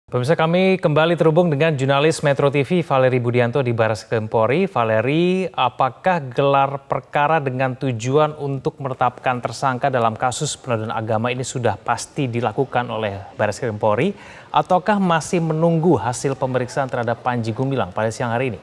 Pemirsa, kami kembali terhubung dengan jurnalis Metro TV Valeri Budianto di Barreskrim Polri. Valeri, apakah gelar perkara dengan tujuan untuk menetapkan tersangka dalam kasus penodaan agama ini sudah pasti dilakukan oleh Barreskrim Polri ataukah masih menunggu hasil pemeriksaan terhadap Panji Gumilang pada siang hari ini?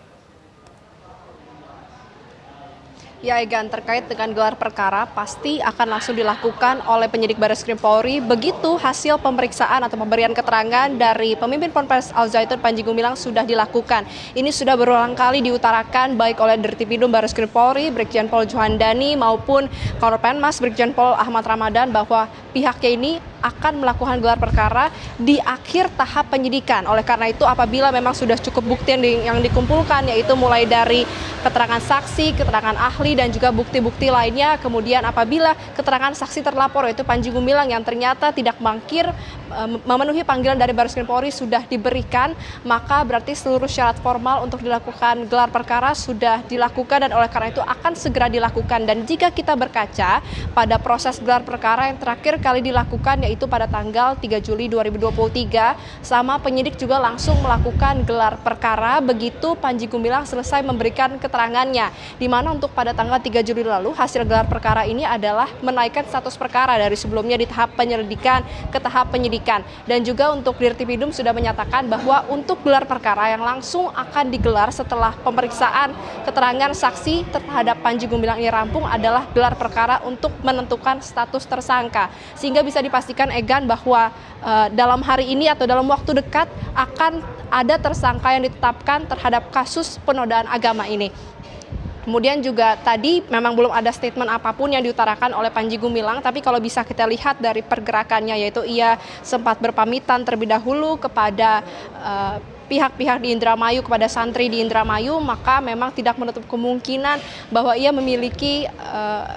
Ya, Egan, terkait dengan gelar perkara pasti akan langsung dilakukan oleh penyidik Barreskrim Polri begitu hasil pemeriksaan atau pemberian keterangan dari pemimpin Ponpes Al Zaitun Panji Gumilang sudah dilakukan. Ini sudah berulang kali diutarakan baik oleh Dirtipidum Barreskrim Polri, Brigjen Pol Johandani maupun Karopenmas Brigjen Pol Ahmad Ramadan bahwa pihaknya ini akan melakukan gelar perkara di akhir tahap penyidikan. Oleh karena itu apabila memang sudah cukup bukti yang dikumpulkan, yaitu mulai dari keterangan saksi, keterangan ahli, dan juga bukti-bukti lainnya, kemudian apabila keterangan saksi terlapor yaitu Panji Gumilang yang ternyata tidak mangkir memenuhi panggilan dari Barreskrim Polri sudah diberikan, maka berarti seluruh syarat formal untuk dilakukan gelar perkara sudah dilakukan dan oleh karena itu akan segera dilakukan. Dan jika kita berkaca pada proses gelar perkara yang terakhir kali dilakukan yaitu pada tanggal 3 Juli 2023, sama penyidik juga langsung melakukan gelar perkara begitu Panji Gumilang selesai memberikan keterangannya, di mana untuk pada tanggal 3 Juli lalu hasil gelar perkara ini adalah menaikkan status perkara dari sebelumnya di tahap penyelidikan ke tahap penyidikan. Dan juga untuk Dirtipidum sudah menyatakan bahwa untuk gelar perkara yang langsung akan digelar setelah pemeriksaan keterangan saksi terhadap Panji Gumilang ini rampung adalah gelar perkara untuk menentukan status tersangka. Sehingga bisa dipastikan, Egan, bahwa dalam hari ini atau dalam waktu dekat akan ada tersangka yang ditetapkan terhadap kasus penodaan agama ini. Kemudian juga tadi memang belum ada statement apapun yang diutarakan oleh Panji Gumilang, tapi kalau bisa kita lihat dari pergerakannya, yaitu ia sempat berpamitan terlebih dahulu kepada pihak-pihak di Indramayu, kepada santri di Indramayu, maka memang tidak menutup kemungkinan bahwa ia memiliki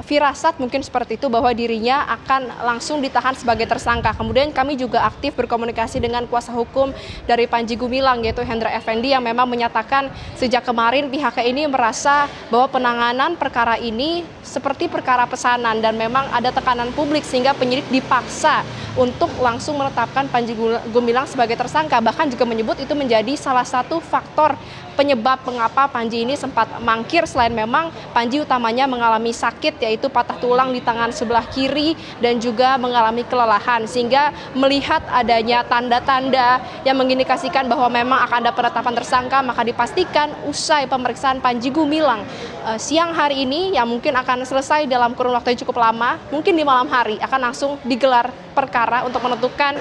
firasat mungkin seperti itu bahwa dirinya akan langsung ditahan sebagai tersangka. Kemudian kami juga aktif berkomunikasi dengan kuasa hukum dari Panji Gumilang yaitu Hendra Effendi yang memang menyatakan sejak kemarin pihaknya ini merasa bahwa penanganan perkara ini seperti perkara pesanan dan memang ada tekanan publik sehingga penyidik dipaksa untuk langsung menetapkan Panji Gumilang sebagai tersangka. Bahkan juga menyebut itu menjadi salah satu faktor penyebab mengapa Panji ini sempat mangkir, selain memang Panji utamanya mengalami sakit yaitu patah tulang di tangan sebelah kiri dan juga mengalami kelelahan, sehingga melihat adanya tanda-tanda yang mengindikasikan bahwa memang akan ada penetapan tersangka, maka dipastikan usai pemeriksaan Panji Gumilang siang hari ini yang mungkin akan selesai dalam kurun waktu yang cukup lama, mungkin di malam hari akan langsung digelar perkara untuk menentukan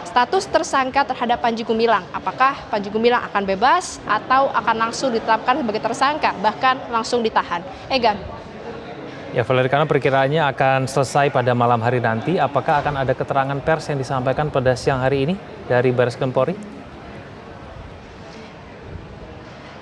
status tersangka terhadap Panji Gumilang. Apakah Panji Gumilang akan bebas atau akan langsung ditetapkan sebagai tersangka, bahkan langsung ditahan. Egan. Ya, Valeri, karena perkiraannya akan selesai pada malam hari nanti, apakah akan ada keterangan pers yang disampaikan pada siang hari ini dari Barreskrim Polri?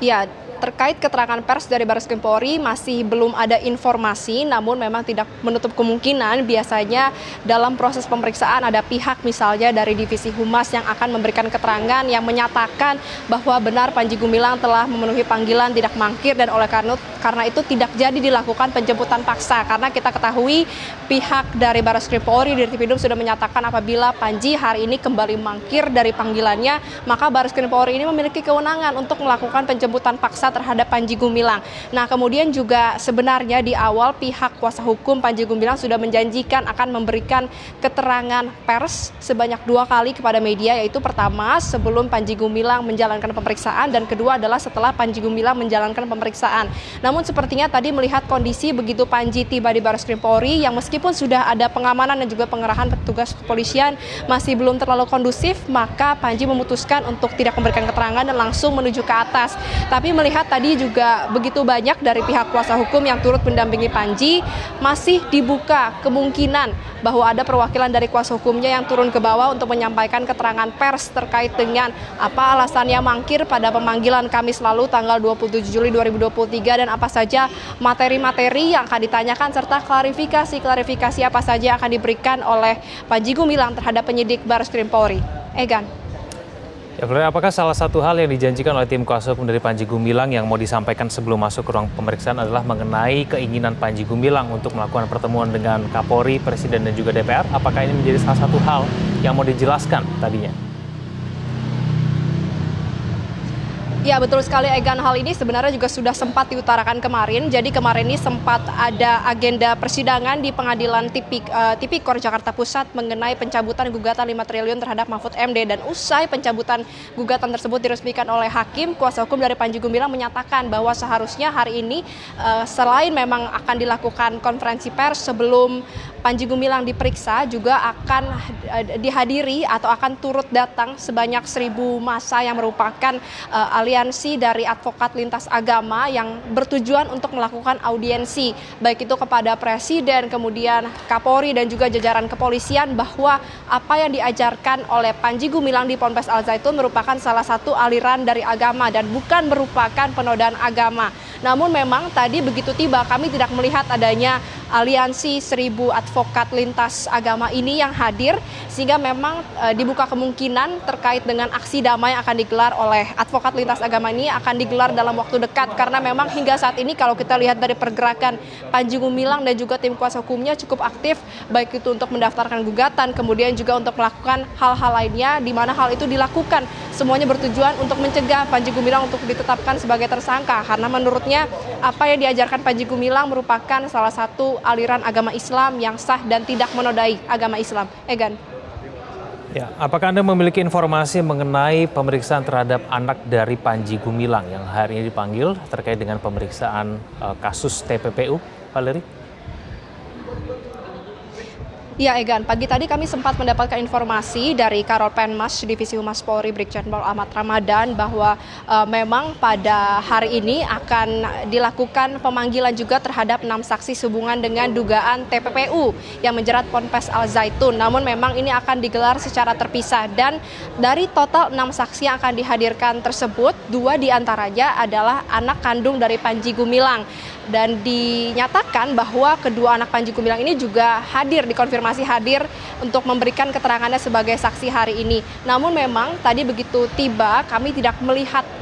Ya, terkait keterangan pers dari Barreskrim Polri masih belum ada informasi, namun memang tidak menutup kemungkinan biasanya dalam proses pemeriksaan ada pihak misalnya dari Divisi Humas yang akan memberikan keterangan yang menyatakan bahwa benar Panji Gumilang telah memenuhi panggilan tidak mangkir dan oleh karena itu tidak jadi dilakukan penjemputan paksa. Karena kita ketahui pihak dari Barreskrim Polri, Dirtipidum sudah menyatakan apabila Panji hari ini kembali mangkir dari panggilannya, maka Barreskrim Polri ini memiliki kewenangan untuk melakukan penjemputan paksa terhadap Panji Gumilang. Nah, kemudian juga sebenarnya di awal pihak kuasa hukum Panji Gumilang sudah menjanjikan akan memberikan keterangan pers sebanyak 2 kali kepada media, yaitu pertama sebelum Panji Gumilang menjalankan pemeriksaan dan kedua adalah setelah Panji Gumilang menjalankan pemeriksaan. Namun sepertinya tadi melihat kondisi begitu Panji tiba di Barreskrim Polri yang meskipun sudah ada pengamanan dan juga pengerahan petugas kepolisian masih belum terlalu kondusif, maka Panji memutuskan untuk tidak memberikan keterangan dan langsung menuju ke atas. Tapi melihat tadi juga begitu banyak dari pihak kuasa hukum yang turut mendampingi Panji, masih dibuka kemungkinan bahwa ada perwakilan dari kuasa hukumnya yang turun ke bawah untuk menyampaikan keterangan pers terkait dengan apa alasannya mangkir pada pemanggilan Kamis lalu tanggal 27 Juli 2023 dan apa saja materi-materi yang akan ditanyakan serta klarifikasi apa saja yang akan diberikan oleh Panji Gumilang terhadap penyidik Barreskrim Polri. Egan. Ya, Valeri, apakah salah satu hal yang dijanjikan oleh tim kuasa hukum dari Panji Gumilang yang mau disampaikan sebelum masuk ke ruang pemeriksaan adalah mengenai keinginan Panji Gumilang untuk melakukan pertemuan dengan Kapolri, Presiden, dan juga DPR? Apakah ini menjadi salah satu hal yang mau dijelaskan tadinya? Ya, betul sekali Egan. Hal ini sebenarnya juga sudah sempat diutarakan kemarin. Jadi kemarin ini sempat ada agenda persidangan di Pengadilan Tipikor Jakarta Pusat mengenai pencabutan gugatan 5 triliun terhadap Mahfud MD. Dan usai pencabutan gugatan tersebut diresmikan oleh hakim, kuasa hukum dari Panji Gumilang menyatakan bahwa seharusnya hari ini selain memang akan dilakukan konferensi pers sebelum Panji Gumilang diperiksa, juga akan dihadiri atau akan turut datang sebanyak 1.000 massa yang merupakan aliansi dari advokat lintas agama yang bertujuan untuk melakukan audiensi baik itu kepada Presiden, kemudian Kapolri dan juga jajaran kepolisian bahwa apa yang diajarkan oleh Panji Gumilang di Ponpes Al Zaitun merupakan salah satu aliran dari agama dan bukan merupakan penodaan agama. Namun memang tadi begitu tiba kami tidak melihat adanya aliansi 1.000 advokat lintas agama ini yang hadir, sehingga memang dibuka kemungkinan terkait dengan aksi damai yang akan digelar oleh advokat lintas agama ini akan digelar dalam waktu dekat, karena memang hingga saat ini kalau kita lihat dari pergerakan Panji Gumilang dan juga tim kuasa hukumnya cukup aktif, baik itu untuk mendaftarkan gugatan, kemudian juga untuk melakukan hal-hal lainnya, di mana hal itu dilakukan semuanya bertujuan untuk mencegah Panji Gumilang untuk ditetapkan sebagai tersangka, karena menurutnya apa yang diajarkan Panji Gumilang merupakan salah satu aliran agama Islam yang sah dan tidak menodai agama Islam. Egan. Ya, apakah Anda memiliki informasi mengenai pemeriksaan terhadap anak dari Panji Gumilang yang hari ini dipanggil terkait dengan pemeriksaan kasus TPPU, Valerie? Ya, Egan, pagi tadi kami sempat mendapatkan informasi dari Karol Penmas Divisi Humas Polri Brigjen Pol Ahmad Ramadan bahwa memang pada hari ini akan dilakukan pemanggilan juga terhadap 6 saksi sehubungan dengan dugaan TPPU yang menjerat Ponpes Al Zaitun. Namun memang ini akan digelar secara terpisah, dan dari total 6 saksi yang akan dihadirkan tersebut, 2 diantaranya adalah anak kandung dari Panji Gumilang. Dan dinyatakan bahwa kedua anak Panji Gumilang ini juga dikonfirmasi hadir untuk memberikan keterangannya sebagai saksi hari ini. Namun memang tadi begitu tiba kami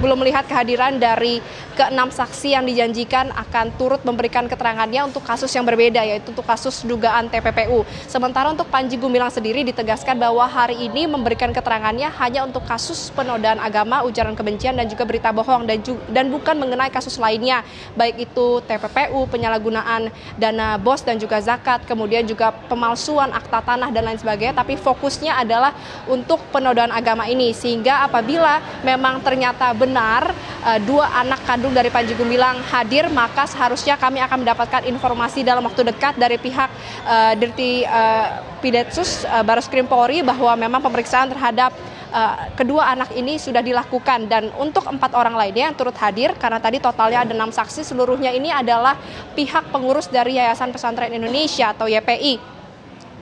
belum melihat kehadiran dari ke-6 saksi yang dijanjikan akan turut memberikan keterangannya untuk kasus yang berbeda, yaitu untuk kasus dugaan TPPU. Sementara untuk Panji Gumilang sendiri ditegaskan bahwa hari ini memberikan keterangannya hanya untuk kasus penodaan agama, ujaran kebencian dan juga berita bohong, dan bukan mengenai kasus lainnya, baik itu TPPU, penyalahgunaan dana BOS dan juga zakat, kemudian juga pemalsuan akta tanah dan lain sebagainya, tapi fokusnya adalah untuk penodaan agama ini. Sehingga apabila memang ternyata benar 2 anak kandung dari Panji Gumilang hadir, maka seharusnya kami akan mendapatkan informasi dalam waktu dekat dari pihak Dirti Pidetsus Bareskrim Polri bahwa memang pemeriksaan terhadap kedua anak ini sudah dilakukan, dan untuk 4 orang lainnya yang turut hadir, karena tadi totalnya ada 6 saksi, seluruhnya ini adalah pihak pengurus dari Yayasan Pesantren Indonesia atau YPI.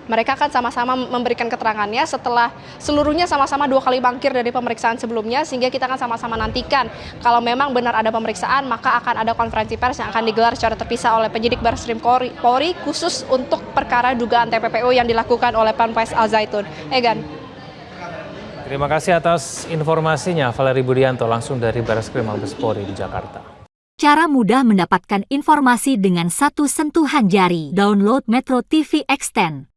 Mereka akan sama-sama memberikan keterangannya setelah seluruhnya sama-sama 2 kali mangkir dari pemeriksaan sebelumnya, sehingga kita akan sama-sama nantikan kalau memang benar ada pemeriksaan, maka akan ada konferensi pers yang akan digelar secara terpisah oleh penyidik Bareskrim Polri khusus untuk perkara dugaan TPPU yang dilakukan oleh Ponpes Al Zaitun. Egan. Terima kasih atas informasinya, Valerie Budianto langsung dari Bareskrim Mabes Polri di Jakarta. Cara mudah mendapatkan informasi dengan satu sentuhan jari. Download Metro TV Extend.